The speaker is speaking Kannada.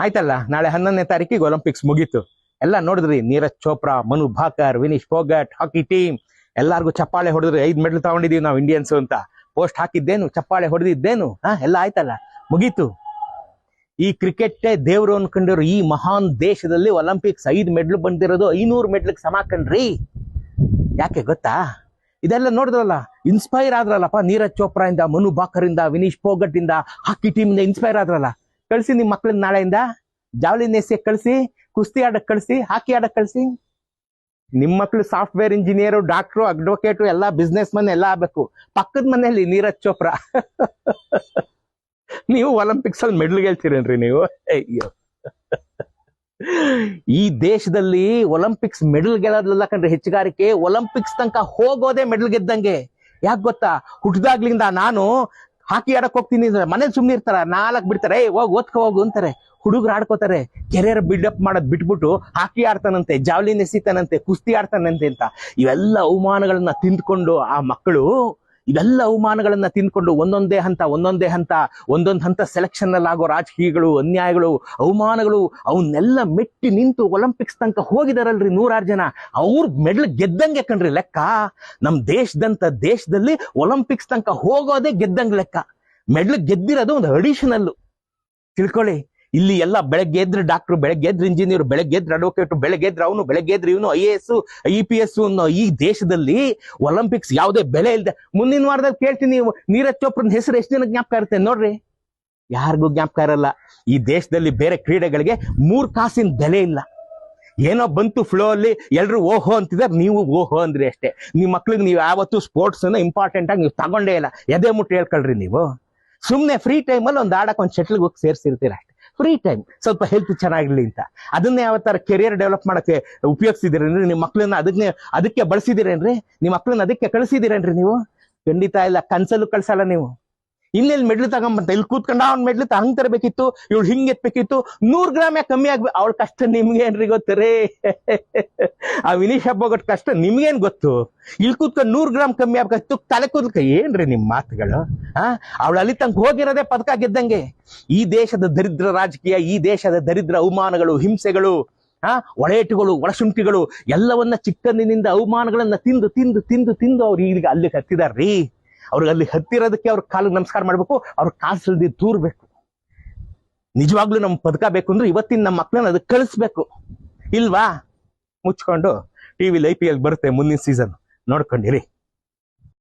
ಆಯ್ತಲ್ಲ, ನಾಳೆ 11ನೇ ತಾರೀಕಿಗೆ ಒಲಿಂಪಿಕ್ಸ್ ಮುಗೀತು. ಎಲ್ಲ ನೋಡಿದ್ರಿ, ನೀರಜ್ ಚೋಪ್ರಾ, ಮನು ಭಾಕರ್, ವಿನೀಶ್ ಫೋಗಟ್, ಹಾಕಿ ಟೀಮ್ ಎಲ್ಲಾರ್ಗು ಚಪ್ಪಾಳೆ ಹೊಡೆದ್ರಿ. 5 ಮೆಡಲ್ ತಗೊಂಡಿದೀವಿ ನಾವು ಇಂಡಿಯನ್ಸ್ ಅಂತ ಪೋಸ್ಟ್ ಹಾಕಿದ್ದೇನು, ಚಪ್ಪಾಳೆ ಹೊಡೆದಿದ್ದೇನು, ಎಲ್ಲ ಆಯ್ತಲ್ಲ, ಮುಗೀತು. ಈ ಕ್ರಿಕೆಟ್ ದೇವ್ರು ಅನ್ಕೊಂಡಿರೋ ಈ ಮಹಾನ್ ದೇಶದಲ್ಲಿ ಒಲಿಂಪಿಕ್ಸ್ 5 ಮೆಡಲ್ ಬಂದಿರೋದು 500 ಮೆಡಲ್ಗೆ ಸಮ ಕಣ್ರಿ. ಯಾಕೆ ಗೊತ್ತಾ? ಇದೆಲ್ಲ ನೋಡಿದ್ರಲ್ಲ, ಇನ್ಸ್ಪೈರ್ ಆದ್ರಲ್ಲಪ್ಪ. ನೀರಜ್ ಚೋಪ್ರಾ ಇಂದ, ಮನು ಭಾಕರ್ ಇಂದ, ವಿನೀಶ್ ಫೋಗಟ್ ಇಂದ, ಹಾಕಿ ಟೀಮ್ ಇಂದ ಇನ್ಸ್ಪೈರ್ ಆದ್ರಲ್ಲ. ಕಳ್ಸಿ ನಿಮ್ ಮಕ್ಳನ್ನ ನಾಳೆಯಿಂದ ಜಾವ್ಲಿನ್ ಎಸೆಯಕ್ಕೆ ಕಳ್ಸಿ, ಕುಸ್ತಿ ಆಡಕ್ ಕಳ್ಸಿ, ಹಾಕಿ ಆಡಕ್ ಕಳ್ಸಿ. ನಿಮ್ ಮಕ್ಳು ಸಾಫ್ಟ್ವೇರ್ ಇಂಜಿನಿಯರು, ಡಾಕ್ಟ್ರು, ಅಡ್ವೊಕೇಟು, ಎಲ್ಲ ಬಿಸ್ನೆಸ್ ಮನ್ ಎಲ್ಲ ಆಗ್ಬೇಕು. ಪಕ್ಕದ ಮನೆಯಲ್ಲಿ ನೀರಜ್ ಚೋಪ್ರಾ. ನೀವು ಒಲಿಂಪಿಕ್ಸ್ ಅಲ್ಲಿ ಮೆಡಲ್ ಗೆಲ್ತೀರೇನ್ರಿ ನೀವು? ಅಯ್ಯೋ, ಈ ದೇಶದಲ್ಲಿ ಒಲಿಂಪಿಕ್ಸ್ ಮೆಡಲ್ ಗೆಲ್ಲೋದಲ್ಲ ಕಣ್ರಿ ಹೆಚ್ಚುಗಾರಿಕೆ, ಒಲಿಂಪಿಕ್ಸ್ ತನಕ ಹೋಗೋದೇ ಮೆಡಲ್ ಗೆದ್ದಂಗೆ. ಯಾಕೆ ಗೊತ್ತಾ? ಹುಟ್ಟಿದಾಗ್ಲಿಂದ ನಾನು ಹಾಕಿ ಆಡಕ್ ಹೋಗ್ತೀನಿ ಅಂದ್ರೆ ಮನೇಲಿ ಸುಮ್ನೆ ಇರ್ತಾರ, 4 ಬಿಡ್ತಾರೆ, ಹೋಗ್ ಓದ್ಕೊ ಹೋಗು ಅಂತಾರೆ. ಹುಡುಗರು ಆಡ್ಕೋತಾರೆ. ಕೆರಿಯರ್ ಬಿಲ್ಡಪ್ ಮಾಡೋದ್ ಬಿಟ್ಬಿಟ್ಟು ಹಾಕಿ ಆಡ್ತಾನಂತೆ, ಜಾವ್ಲಿನ್ ಎಸಿತಾನಂತೆ, ಕುಸ್ತಿ ಆಡ್ತಾನಂತೆ ಅಂತ. ಇವೆಲ್ಲ ಅವಮಾನಗಳನ್ನ ತಿಂದ್ಕೊಂಡು ಆ ಮಕ್ಕಳು, ಇವೆಲ್ಲ ಅವಮಾನಗಳನ್ನ ತಿಂದ್ಕೊಂಡು ಒಂದೊಂದೇ ಹಂತ ಸೆಲೆಕ್ಷನ್ ಅಲ್ಲಿ ಆಗೋ ರಾಜಕೀಯಗಳು, ಅನ್ಯಾಯಗಳು, ಅವಮಾನಗಳು ಅವನ್ನೆಲ್ಲ ಮೆಟ್ಟಿ ನಿಂತು ಒಲಿಂಪಿಕ್ಸ್ ತನಕ ಹೋಗಿದಾರಲ್ರಿ 106 ಜನ. ಅವ್ರು ಮೆಡಲ್ ಗೆದ್ದಂಗೆ ಕಣ್ರಿ ಲೆಕ್ಕ. ನಮ್ ದೇಶದಲ್ಲಿ ಒಲಿಂಪಿಕ್ಸ್ ತನಕ ಹೋಗೋದೇ ಗೆದ್ದಂಗೆ ಲೆಕ್ಕ. ಮೆಡಲ್ ಗೆದ್ದಿರೋದು ಒಂದು ಅಡಿಷನಲ್ ತಿಳ್ಕೊಳ್ಳಿ. ಇಲ್ಲಿ ಎಲ್ಲ ಬೆಳಗ್ಗೆ ಎದ್ರು ಡಾಕ್ಟ್ರು, ಬೆಳಗ್ಗೆ ಎದ್ರು ಇಂಜಿನಿಯರ್, ಬೆಳಗ್ಗೆ ಎದ್ರು ಅಡ್ವೊಕೇಟ್, ಬೆಳಗ್ಗೆ ಎದ್ರು ಅವನು, ಬೆಳಗ್ಗೆ ಎದ್ರು ಇವನು, IAS IPS ಅನ್ನೋ ಈ ದೇಶದಲ್ಲಿ ಒಲಿಂಪಿಕ್ಸ್ ಯಾವುದೇ ಬೆಲೆ ಇಲ್ಲದೆ. ಮುಂದಿನ ವಾರದಲ್ಲಿ ಕೇಳ್ತೀನಿ, ನೀರಜ್ ಚೋಪ್ರನ್ ಹೆಸರು ಎಷ್ಟು ಜನ ಜ್ಞಾಪಕ ಇರುತ್ತೆ ನೋಡ್ರಿ? ಯಾರಿಗೂ ಜ್ಞಾಪಕ ಇರಲ್ಲ. ಈ ದೇಶದಲ್ಲಿ ಬೇರೆ ಕ್ರೀಡೆಗಳಿಗೆ 3 ಕಾಸಿನ ಬೆಲೆ ಇಲ್ಲ. ಏನೋ ಬಂತು ಫ್ಲೋ ಅಲ್ಲಿ, ಎಲ್ರು ಓಹೋ ಅಂತಿದ್ದಾರೆ, ನೀವು ಓಹೋ ಅಂದ್ರಿ ಅಷ್ಟೇ. ನಿಮ್ ಮಕ್ಳಿಗೆ ನೀವು ಯಾವತ್ತೂ ಸ್ಪೋರ್ಟ್ಸ್ ಅನ್ನ ಇಂಪಾರ್ಟೆಂಟ್ ಆಗಿ ನೀವು ತಗೊಂಡೇ ಇಲ್ಲ. ಎದೆ ಮುಟ್ಟು ಹೇಳ್ಕೊಳ್ರಿ ನೀವು. ಸುಮ್ನೆ ಫ್ರೀ ಟೈಮಲ್ಲಿ ಒಂದು ಆಡಕ್ ಒಂದು ಶಟ್ಲ್ಗೆ ಹೋಗಿ ಸೇರ್ಸಿರ್ತೀರ ಅಷ್ಟೇ. ಫ್ರೀ ಟೈಮ್ ಸ್ವಲ್ಪ ಹೆಲ್ತ್ ಚೆನ್ನಾಗಿರ್ಲಿ ಅಂತ. ಅದನ್ನೇ ಯಾವ ತರ ಕೆರಿಯರ್ ಡೆವಲಪ್ ಮಾಡಕ್ಕೆ ಉಪಯೋಗಿಸಿದಿರೇನ್ರಿ? ನಿಮ್ಮ ಮಕ್ಳನ್ನ ಅದಕ್ಕೆ ಬಳಸಿದಿರೇನ್ರಿ? ನಿಮ್ಮ ಮಕ್ಳನ್ನ ಅದಕ್ಕೆ ಕಳಿಸಿದಿರೇನ್ರಿ ನೀವು? ಖಂಡಿತ ಇಲ್ಲ, ಕನ್ಸಲ್ಲೂ ಕಳ್ಸಲ್ಲ ನೀವು. ಇನ್ನೆಲ್ಲಿ ಮೆಡ್ಲ್ ತಗೊಂಬಂತ ಇಲ್ಲಿ ಕೂತ್ಕೊಂಡ ಅವ್ನ ಮೆಡ್ಲ್ ಹಂಗ್ ತರಬೇಕಿತ್ತು, ಇವಳು ಹಿಂಗ್ ಎತ್ಬೇಕಿತ್ತು. 100 ಗ್ರಾಮ್ ಯಾಕೆ ಕಮ್ಮಿ ಆಗ್ಬೇಕು? ಅವಳ ಕಷ್ಟ ನಿಮ್ಗೆ ಏನ್ರಿ ಗೊತ್ತರೇ? ಆ ವಿನೀಶ್ ಫೋಗಟ್ ಕಷ್ಟ ನಿಮ್ಗೇನ್ ಗೊತ್ತು? ಇಲ್ಲಿ ಕೂತ್ಕೊಂಡು 100 ಗ್ರಾಮ್ ಕಮ್ಮಿ ಆಗ್ಬೇಕಿತ್ತು, ತಲೆ ಕೂದಲ್ಕ ಏನ್ರಿ ನಿಮ್ ಮಾತುಗಳು? ಅವಳು ಅಲ್ಲಿ ತನಕ ಹೋಗಿರೋದೇ ಪದಕ ಗೆದ್ದಂಗೆ. ಈ ದೇಶದ ದರಿದ್ರ ರಾಜಕೀಯ, ಈ ದೇಶದ ದರಿದ್ರ ಅವಮಾನಗಳು, ಹಿಂಸೆಗಳು, ಒಳೇಟುಗಳು, ಒಳಶುಂಠಿಗಳು ಎಲ್ಲವನ್ನ ಚಿಕ್ಕಂದಿನಿಂದ ಅವಮಾನಗಳನ್ನ ತಿಂದು ತಿಂದು ತಿಂದು ತಿಂದು ಅವ್ರು ಈಗ ಅಲ್ಲಿ ಹತ್ತಿದಾರ್ರೀ. ಅವ್ರಿಗೆ ಅಲ್ಲಿ ಹತ್ತಿರೋದಕ್ಕೆ ಅವ್ರ ಕಾಲಿಗೆ ನಮಸ್ಕಾರ ಮಾಡ್ಬೇಕು, ಅವ್ರ ಕಾಲ್ಸಲ್ದಿ ದೂರ್ಬೇಕು. ನಿಜವಾಗ್ಲೂ ನಮ್ ಪದಕ ಬೇಕು ಅಂದ್ರೆ ಇವತ್ತಿನ ನಮ್ಮ ಮಕ್ಳನ್ನ ಅದಕ್ಕೆ ಕಳಿಸ್ಬೇಕು. ಇಲ್ವಾ? ಮುಚ್ಕೊಂಡು ಟಿವಿಲಿ IPL ಬರುತ್ತೆ ಮುಂದಿನ ಸೀಸನ್, ನೋಡ್ಕೊಂಡಿರಿ.